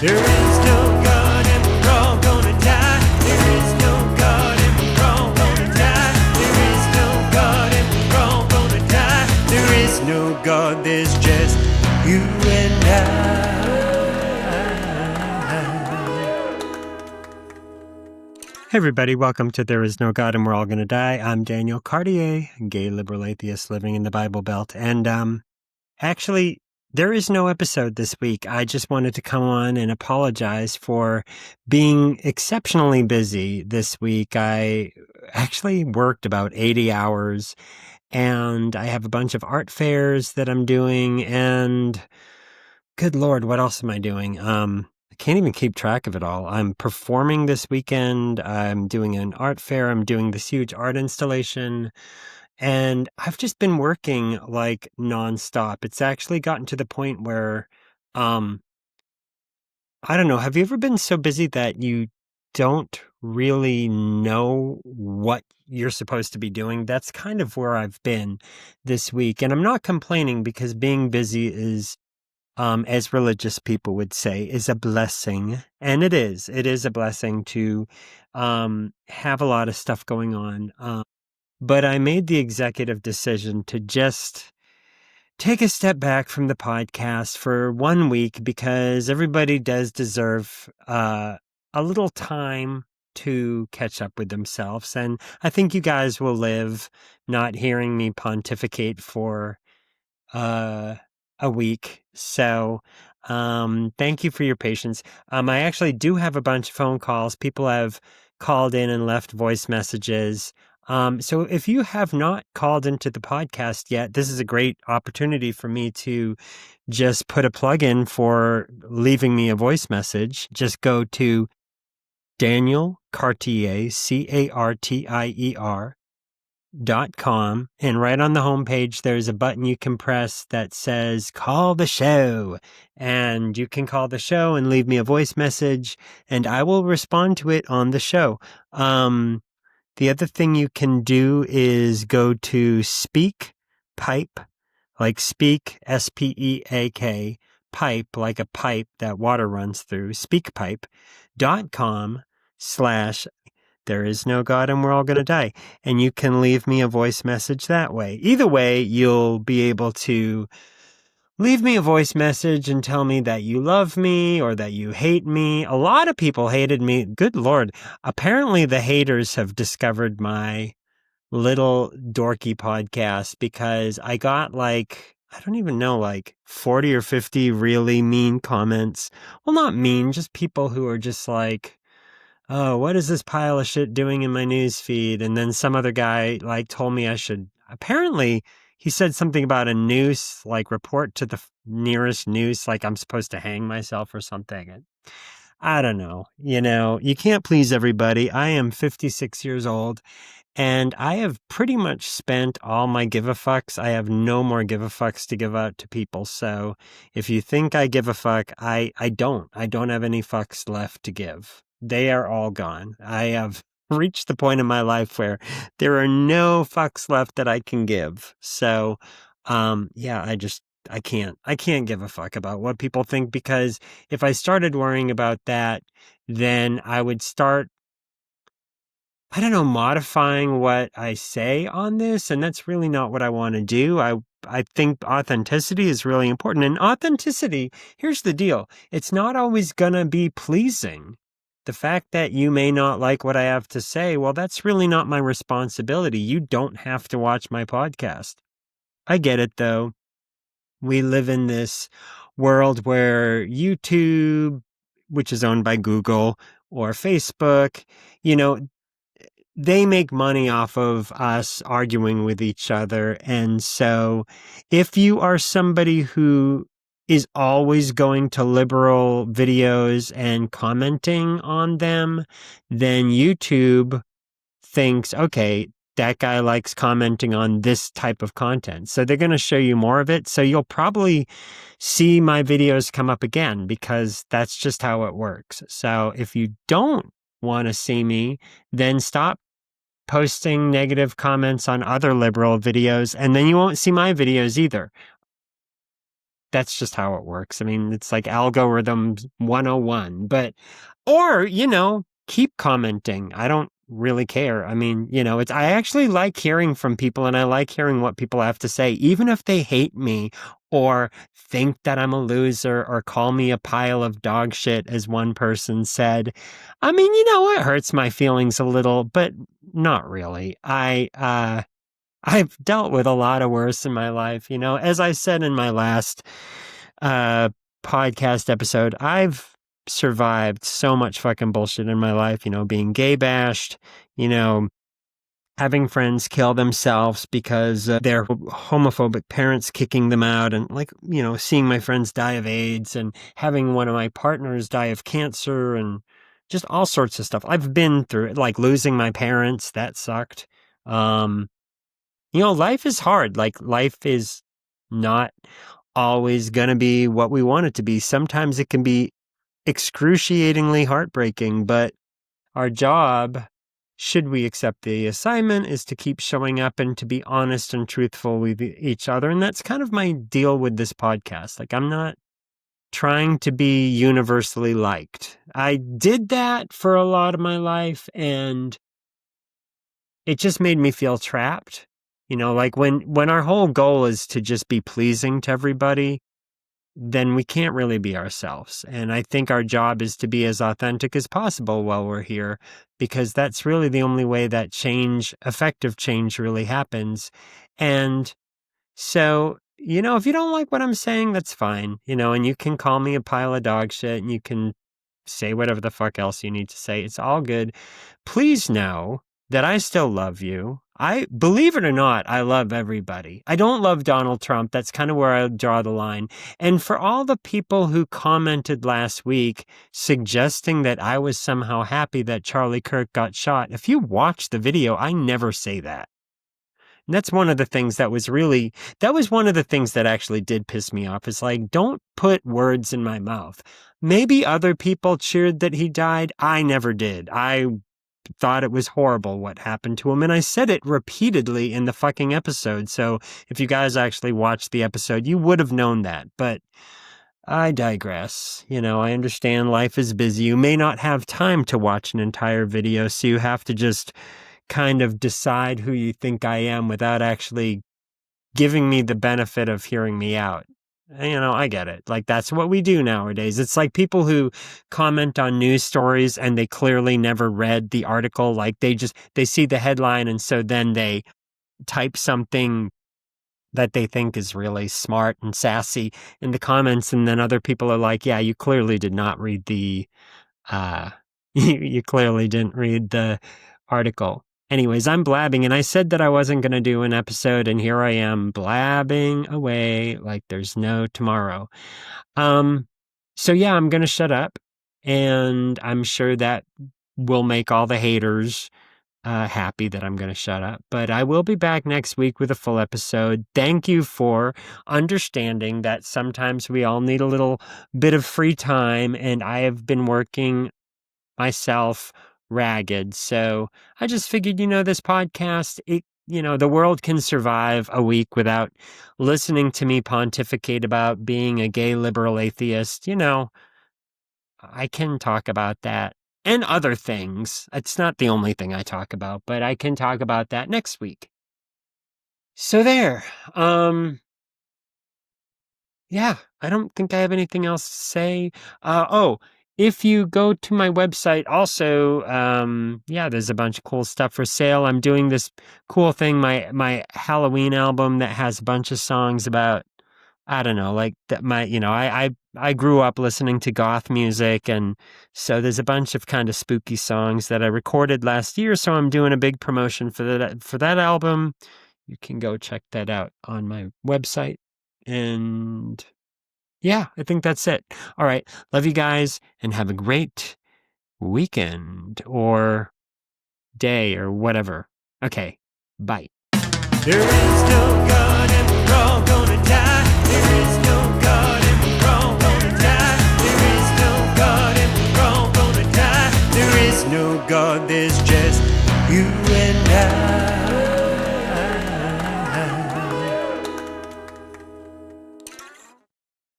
There is no God and we're all gonna die. There is no God and we're all gonna die. There is no God and we're all gonna die. There is no God, there's just you and I. Hey everybody, welcome to There Is No God and We're All Gonna Die. I'm Daniel Cartier, gay liberal atheist living in the Bible Belt. And actually, there is no episode this week. I just wanted to come on and apologize for being exceptionally busy this week. I actually worked about 80 hours and I have a bunch of art fairs that I'm doing, and good Lord, what else am I doing? I can't even keep track of it all. I'm performing this weekend. I'm doing an art fair. I'm doing this huge art installation. And I've just been working like nonstop. It's actually gotten to the point where, I don't know. Have you ever been so busy that you don't really know what you're supposed to be doing? That's kind of where I've been this week. And I'm not complaining, because being busy is, as religious people would say, is a blessing. And it is. It is a blessing to have a lot of stuff going on. But I made the executive decision to just take a step back from the podcast for 1 week, because everybody does deserve a little time to catch up with themselves. And I think you guys will live not hearing me pontificate for a week. So thank you for your patience. I actually do have a bunch of phone calls. People have called in and left voice messages. So if you have not called into the podcast yet, this is a great opportunity for me to just put a plug in for leaving me a voice message. Just go to Daniel Cartier, CARTIER.com, and right on the homepage there's a button you can press that says call the show, and you can call the show and leave me a voice message and I will respond to it on the show. The other thing you can do is go to Speak Pipe, like speak, SPEAK, pipe, like a pipe that water runs through, speakpipe.com/There Is No God and We're All Gonna Die. And you can leave me a voice message that way. Either way, you'll be able to leave me a voice message and tell me that you love me or that you hate me. A lot of people hated me. Good Lord. Apparently the haters have discovered my little dorky podcast, because I got like, I don't even know, like 40 or 50 really mean comments. Well, not mean, just people who are just like, oh, what is this pile of shit doing in my news feed? And then some other guy like told me I should, apparently he said something about a noose, like report to the nearest noose, like I'm supposed to hang myself or something. And I don't know. You can't please everybody. I am 56 years old and I have pretty much spent all my give a fucks. I have no more give a fucks to give out to people. So if you think I give a fuck, I don't. I don't have any fucks left to give. They are all gone. I have reached the point in my life where there are no fucks left that I can give. So, yeah, I can't give a fuck about what people think, because if I started worrying about that, then I would start, I don't know, modifying what I say on this. And that's really not what I want to do. I think authenticity is really important. And authenticity, here's the deal. It's not always going to be pleasing. The fact that you may not like what I have to say, well, that's really not my responsibility. You don't have to watch my podcast. I get it, though. We live in this world where YouTube, which is owned by Google, or Facebook, they make money off of us arguing with each other. And so if you are somebody who is always going to liberal videos and commenting on them, then YouTube thinks, okay, that guy likes commenting on this type of content. So they're going to show you more of it. So you'll probably see my videos come up again, because that's just how it works. So if you don't want to see me, then stop posting negative comments on other liberal videos, and then you won't see my videos either. that's just how it works. I mean, it's like algorithm 101, or, keep commenting. I don't really care. I mean, I actually like hearing from people, and I like hearing what people have to say, even if they hate me or think that I'm a loser or call me a pile of dog shit, as one person said. I mean, it hurts my feelings a little, but not really. I've dealt with a lot of worse in my life. As I said in my last uh, podcast episode, I've survived so much fucking bullshit in my life, being gay bashed, you know, having friends kill themselves because their homophobic parents kicking them out, and seeing my friends die of AIDS, and having one of my partners die of cancer, and just all sorts of stuff. I've been through it, like losing my parents. That sucked. Life is hard. Like, life is not always going to be what we want it to be. Sometimes it can be excruciatingly heartbreaking, but our job, should we accept the assignment, is to keep showing up and to be honest and truthful with each other. And that's kind of my deal with this podcast. Like, I'm not trying to be universally liked. I did that for a lot of my life, and it just made me feel trapped. Like when our whole goal is to just be pleasing to everybody, then we can't really be ourselves. And I think our job is to be as authentic as possible while we're here, because that's really the only way that effective change really happens. And so, if you don't like what I'm saying, that's fine, and you can call me a pile of dog shit, and you can say whatever the fuck else you need to say. It's all good. Please know that I still love you. Believe it or not, I love everybody. I don't love Donald Trump. That's kind of where I draw the line. And for all the people who commented last week suggesting that I was somehow happy that Charlie Kirk got shot, if you watch the video, I never say that. And that's one of the things that was one of the things that actually did piss me off. Is like, don't put words in my mouth. Maybe other people cheered that he died. I never did. I thought it was horrible what happened to him, and I said it repeatedly in the fucking episode. So if you guys actually watched the episode, you would have known that. But I digress. I understand life is busy. You may not have time to watch an entire video, so you have to just kind of decide who you think I am without actually giving me the benefit of hearing me out. I get it. Like, that's what we do nowadays. It's like people who comment on news stories and they clearly never read the article. Like, they see the headline, and so then they type something that they think is really smart and sassy in the comments, and then other people are like, yeah, you clearly did not read you clearly didn't read the article. Anyways, I'm blabbing, and I said that I wasn't going to do an episode, and here I am blabbing away like there's no tomorrow. So yeah, I'm going to shut up, and I'm sure that will make all the haters happy that I'm going to shut up. But I will be back next week with a full episode. Thank you for understanding that sometimes we all need a little bit of free time, and I have been working myself ragged. So I just figured, this podcast, the world can survive a week without listening to me pontificate about being a gay liberal atheist. I can talk about that and other things. It's not the only thing I talk about, but I can talk about that next week. So there. Yeah, I don't think I have anything else to say. If you go to my website also, there's a bunch of cool stuff for sale. I'm doing this cool thing, my Halloween album that has a bunch of songs about, I don't know, like that I grew up listening to goth music, and so there's a bunch of kind of spooky songs that I recorded last year, so I'm doing a big promotion for that album. You can go check that out on my website. And yeah, I think that's it. All right. Love you guys, and have a great weekend or day or whatever. Okay. Bye. There is no God, and we're all gonna die. There is no